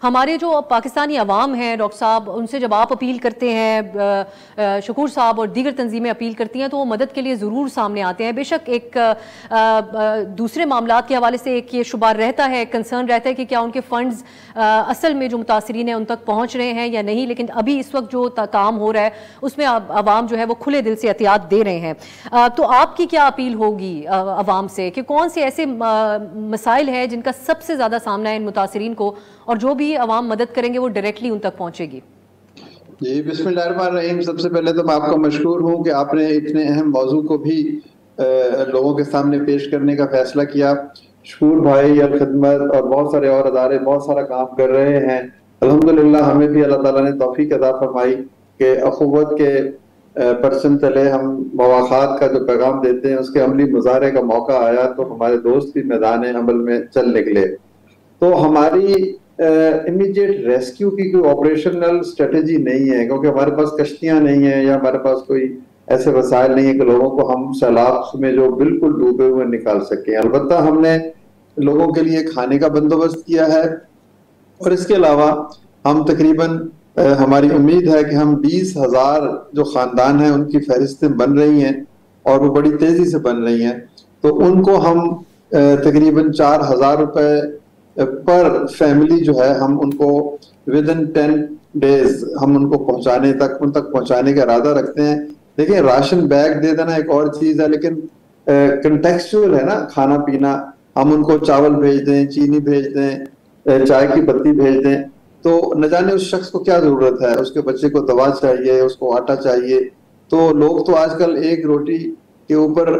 ہمارے جو پاکستانی عوام ہیں ڈاکٹر صاحب، ان سے جب آپ اپیل کرتے ہیں، شکور صاحب اور دیگر تنظیمیں اپیل کرتی ہیں، تو وہ مدد کے لیے ضرور سامنے آتے ہیں. بے شک ایک دوسرے معاملات کے حوالے سے ایک یہ شبہ رہتا ہے، کنسرن رہتا ہے کہ کیا ان کے فنڈز اصل میں جو متاثرین ہیں ان تک پہنچ رہے ہیں یا نہیں. لیکن ابھی اس وقت جو کام ہو رہا ہے اس میں عوام جو ہے وہ کھلے دل سے احتیاط دے رہے ہیں. تو آپ کی کیا اپیل ہوگی عوام سے کہ کون سے ایسے مسائل ہیں جن کا سب سے زیادہ سامنا ہے ان متاثرین کو، اور جو بھی عوام مدد کریں گے وہ ڈائریکٹلی ان تک پہنچے گی؟ جی بسم اللہ الرحمن الرحیم. سب سے پہلے تو میں آپ کا مشکور ہوں کہ آپ نے اتنے اہم موضوع کو بھی لوگوں کے سامنے پیش کرنے کا فیصلہ کیا. شکور بھائی الخدمت اور بہت سارے اور ادارے بہت سارا کام کر رہے ہیں. الحمدللہ ہمیں بھی اللہ تعالیٰ نے توفیق عطا فرمائی کہ اخوت کے پرچم تلے ہم مواخات کا جو پیغام دیتے ہیں اس کے عملی مظاہرے کا موقع آیا تو ہمارے دوست بھی میدان عمل میں چل نکلے. تو ہماری امیڈیٹ ریسکیو کی کوئی آپریشنل اسٹریٹجی نہیں ہے، کیونکہ ہمارے پاس کشتیاں نہیں ہیں یا ہمارے پاس کوئی ایسے وسائل نہیں ہیں کہ لوگوں کو ہم سیلاب میں جو بالکل ڈوبے ہوئے نکال سکیں. البتہ ہم نے لوگوں کے لیے کھانے کا بندوبست کیا ہے، اور اس کے علاوہ ہم تقریباً ہماری امید ہے کہ ہم 20,000 جو خاندان ہیں ان کی فہرستیں بن رہی ہیں اور وہ بڑی تیزی سے بن رہی ہیں. تو ان کو ہم تقریباً 4,000 روپے پر فیملی جو ہے ہم ان کو ودن 10 days ہم ان کو ان تک پہنچانے کا ارادہ رکھتے ہیں. دیکھیں راشن بیگ دے دینا ایک اور چیز ہے، لیکن کنٹیکسچوئل ہے نا کھانا پینا. ہم ان کو چاول بھیج دیں، چینی بھیج دیں، چائے کی پتی بھیج دیں، تو نہ جانے اس شخص کو کیا ضرورت ہے. اس کے بچے کو دوا چاہیے، اس کو آٹا چاہیے. تو لوگ تو آج کل ایک روٹی کے اوپر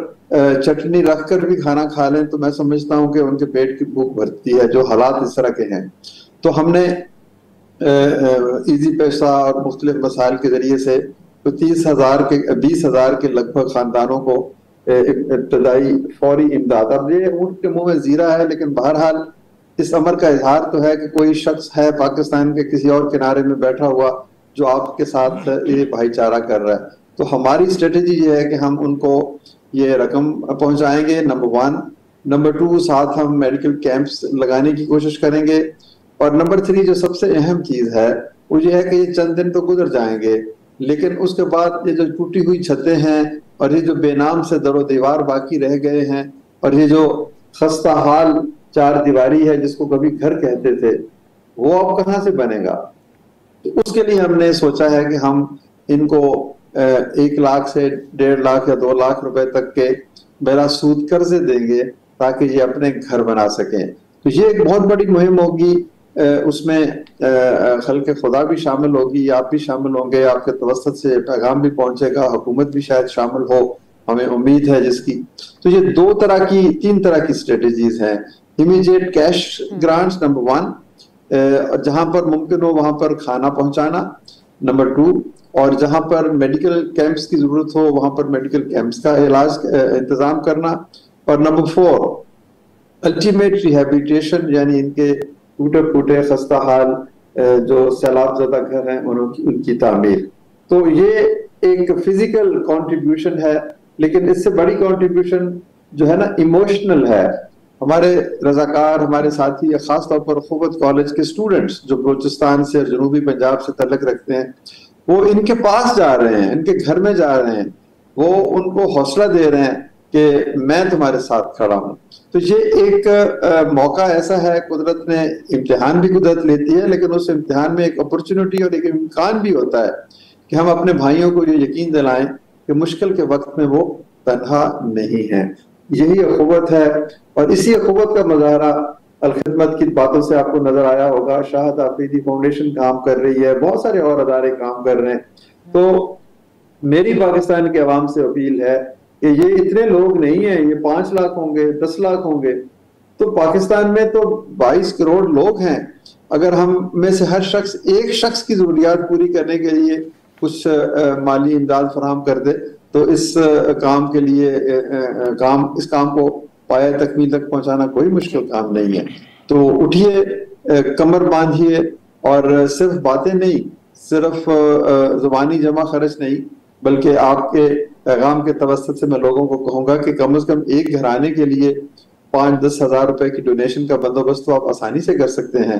چٹنی رکھ کر بھی کھانا کھا لیں تو میں سمجھتا ہوں کہ ان کے پیٹ کی بھوک بھرتی ہے، جو حالات اس طرح کے ہیں. تو ہم نے ایزی پیسہ اور مختلف مسائل کے ذریعے سے 20,000 کے لگ بھگ خاندانوں کو ابتدائی فوری امداد. اب یہ اونٹ کے منہ میں زیرہ ہے، لیکن بہرحال اس امر کا اظہار تو ہے کہ کوئی شخص ہے پاکستان کے کسی اور کنارے میں بیٹھا ہوا جو آپ کے ساتھ یہ بھائی چارہ کر رہا ہے. تو ہماری اسٹریٹجی یہ ہے کہ ہم ان کو یہ رقم پہنچائیں گے، نمبر 1. نمبر 2 ساتھ ہم میڈیکل کیمپس لگانے کی کوشش کریں گے. اور نمبر 3 جو سب سے اہم چیز ہے وہ یہ ہے کہ یہ چند دن تو گزر جائیں گے، لیکن اس کے بعد یہ جو ٹوٹی ہوئی چھتیں ہیں اور یہ جو بے نام سے در و دیوار باقی رہ گئے ہیں اور یہ جو خستہ حال 4 دیواری ہے جس کو کبھی گھر کہتے تھے، وہ اب کہاں سے بنے گا. تو اس کے لیے ہم نے سوچا ہے کہ ہم ان کو 1 لاکھ سے 1.5 لاکھ یا 2 لاکھ روپے تک کے بلا سود قرضے دیں گے تاکہ یہ اپنے گھر بنا سکیں. تو یہ ایک بہت بڑی مہم ہوگی. اس میں خلق خدا بھی شامل ہوگی، آپ بھی شامل ہوں گے، آپ کے توسط سے پیغام بھی پہنچے گا، حکومت بھی شاید شامل ہو، ہمیں امید ہے جس کی. تو یہ 3 طرح کی اسٹریٹجیز ہیں. امیڈیٹ کیش گرانٹس نمبر 1، جہاں پر ممکن ہو وہاں پر کھانا پہنچانا. نمبر 2، اور جہاں پر میڈیکل کیمپس کی ضرورت ہو وہاں پر میڈیکل کیمپس کا علاج انتظام کرنا. اور نمبر 4، الٹیمیٹ ریہیبلیٹیشن، یعنی ان کے ٹوٹے پھوٹے خستہ حال جو سیلاب زدہ گھر ہیں ان کی تعمیر. تو یہ ایک فزیکل کنٹریبیوشن ہے، لیکن اس سے بڑی کنٹریبیوشن جو ہے نا ایموشنل ہے. ہمارے رضاکار، ہمارے ساتھی، خاص طور پر اخوت کالج کے اسٹوڈنٹس جو بلوچستان سے اور جنوبی پنجاب سے تعلق رکھتے ہیں، وہ ان کے پاس جا رہے ہیں، ان کے گھر میں جا رہے ہیں، وہ ان کو حوصلہ دے رہے ہیں کہ میں تمہارے ساتھ کھڑا ہوں. تو یہ ایک موقع ایسا ہے، قدرت نے امتحان بھی قدرت لیتی ہے، لیکن اس امتحان میں ایک اپرچونٹی اور ایک امکان بھی ہوتا ہے کہ ہم اپنے بھائیوں کو یہ یقین دلائیں کہ مشکل کے وقت میں وہ تنہا نہیں ہیں. یہی اخوت ہے، اور اسی اخوت کا مظاہرہ الخدمت کی باتوں سے آپ کو نظر آیا ہوگا. شاہد آفریدی فاؤنڈیشن کام کر رہی ہے، بہت سارے اور ادارے کام کر رہے ہیں. تو میری پاکستان کے عوام سے اپیل ہے کہ یہ اتنے لوگ نہیں ہیں، یہ 5 لاکھ ہوں گے، 10 لاکھ ہوں گے. تو پاکستان میں تو 22 کروڑ لوگ ہیں. اگر ہم میں سے ہر شخص ایک شخص کی ضروریات پوری کرنے کے لیے کچھ مالی امداد فراہم کر دے تو اس کام کے لیے اس کام کو پایہ تکمیل تک پہنچانا کوئی مشکل کام نہیں ہے. تو اٹھیے، کمر باندھیے، اور صرف باتیں نہیں، صرف زبانی جمع خرچ نہیں، بلکہ آپ کے پیغام کے توسط سے میں لوگوں کو کہوں گا کہ کم از کم ایک گھرانے کے لیے 5-10 ہزار روپے کی ڈونیشن کا بندوبست تو آپ آسانی سے کر سکتے ہیں.